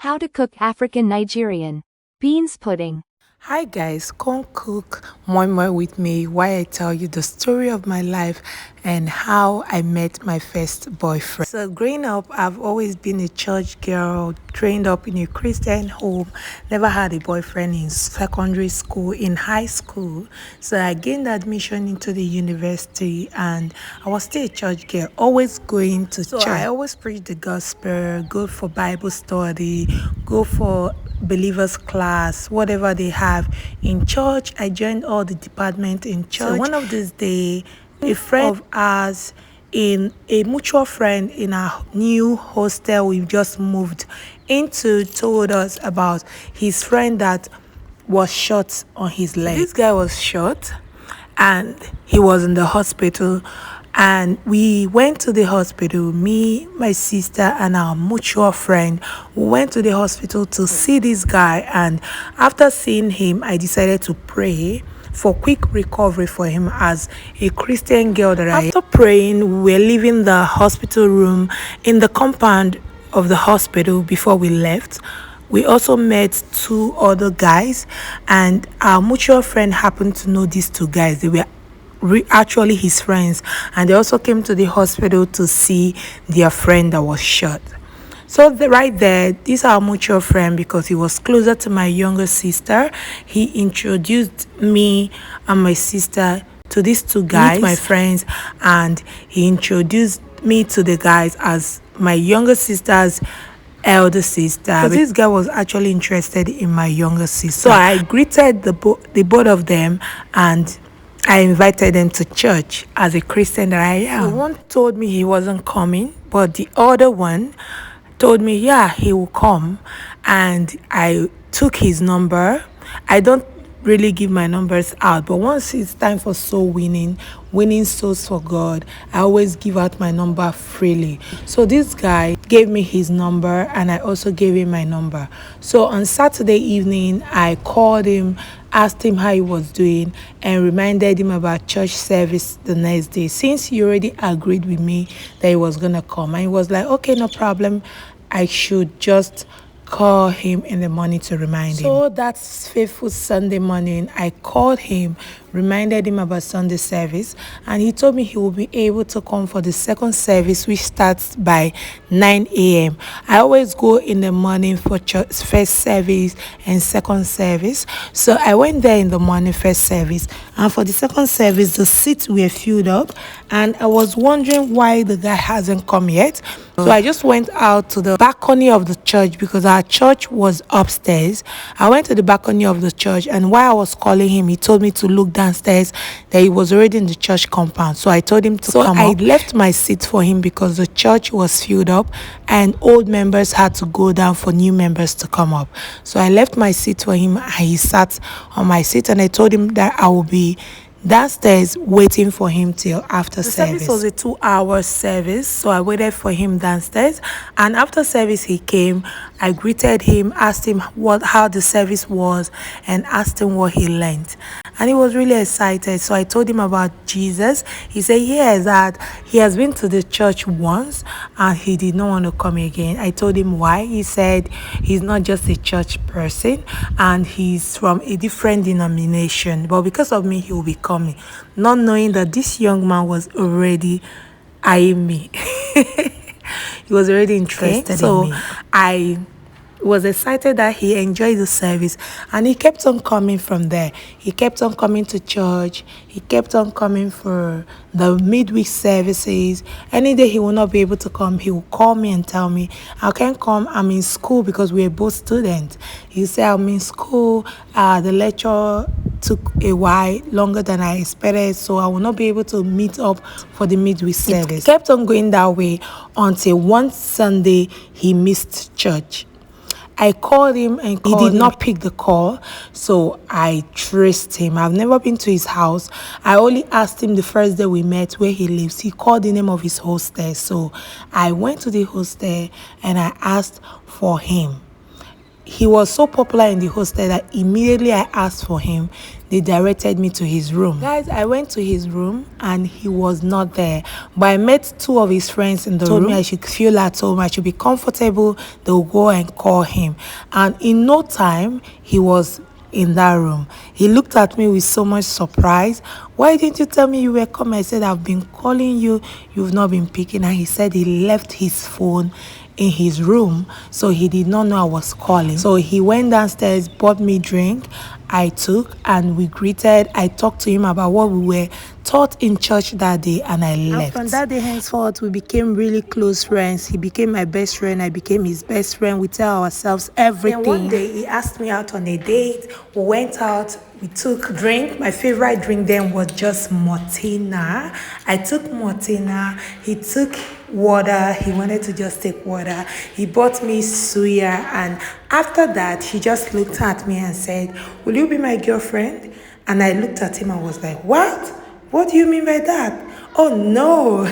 How to cook African Nigerian beans pudding. Hi guys, come cook Moi Moi with me while I tell you the story of my life and how I met my first boyfriend. So growing up, I've always been a church girl, trained up in a Christian home, never had a boyfriend in secondary school, in high school. So I gained admission into the university and I was still a church girl, always going to church. I always preach the gospel, go for Bible study, go for believers class, whatever they have in church. I joined all the department in church. So one of these days, a friend of ours, in a mutual friend in our new hostel we've just moved into, told us about his friend that was shot on his leg. This guy was shot and he was in the hospital, and we went to the hospital, me, my sister, and our mutual friend. We went to the hospital to see this guy, and after seeing him, I decided to pray for quick recovery for him as a Christian girl that I am. After praying, we were leaving the hospital room in the compound of the hospital. Before we left, we also met two other guys, and our mutual friend happened to know these two guys. They were actually his friends, and they also came to the hospital to see their friend that was shot. So right there, this is our mutual friend, because he was closer to my younger sister. He introduced me and my sister to these two guys, my friends, and he introduced me to the guys as my younger sister's elder sister. So this guy was actually interested in my younger sister. So I greeted the both of them, and I invited them to church as a Christian that I am. So one told me he wasn't coming, but the other one told me, yeah, he will come. And I took his number. I don't really give my numbers out, but once it's time for soul winning souls for God, I always give out my number freely. So this guy gave me his number, and I also gave him my number. So on Saturday evening, I called him, asked him how he was doing, and reminded him about church service the next day, since he already agreed with me that he was gonna come. And he was like, okay, no problem, I should just call him in the morning to remind him. So that faithful Sunday morning, I called him, reminded him about Sunday service, and he told me he will be able to come for the second service, which starts by 9 a.m. I always go in the morning for church, first service and second service. So I went there in the morning, first service, and for the second service, the seats were filled up, and I was wondering why the guy hasn't come yet. So I just went out to the balcony of the church, because our church was upstairs. I went to the balcony of the church, and while I was calling him, he told me to look downstairs, that he was already in the church compound. So I told him to come up. I left my seat for him because the church was filled up and old members had to go down for new members to come up. So I left my seat for him, and he sat on my seat, and I told him that I will be downstairs waiting for him till after service. The service was a 2-hour service, so I waited for him downstairs, and after service he came. I greeted him, asked him how the service was, and asked him what he learned, and he was really excited. So I told him about Jesus. He said yes, that he has been to the church once and he did not want to come again. I told him why. He said he's not just a church person and he's from a different denomination, but because of me he will be coming, not knowing that this young man was already eyeing me. He was already interested in me. I was excited that he enjoyed the service, and he kept on coming from there. He kept on coming to church. He kept on coming for the midweek services. Any day he will not be able to come, he will call me and tell me, I can't come, I'm in school, because we are both students. He said, I'm in school, the lecture took a while longer than I expected, so I will not be able to meet up for the midweek service. It kept on going that way until one Sunday he missed church. I called him and he did not pick the call, so I traced him. I've never been to his house. I only asked him the first day we met where he lives. He called the name of his hostel, so I went to the hostel and I asked for him. He was so popular in the hostel that immediately I asked for him. they directed me to his room. Guys, I went to his room and he was not there. But I met two of his friends in the room. Told me I should feel at home, I should be comfortable. They'll go and call him. And in no time, he was in that room. He looked at me with so much surprise. Why didn't you tell me you were coming? I said, I've been calling you, you've not been picking. And he said he left his phone in his room, so he did not know I was calling. So he went downstairs, bought me drink, I took, and we greeted. I talked to him about what we were taught in church that day, and I left. And from that day henceforth, we became really close friends. He became my best friend, I became his best friend. We tell ourselves everything. And one day he asked me out on a date. We went out, we took drink. My favorite drink then was just Martina. I took Martina, he took water. He wanted to just take water. He bought me suya, and after that he just looked at me and said, will you be my girlfriend? And I looked at him and was like, what do you mean by that? Oh no.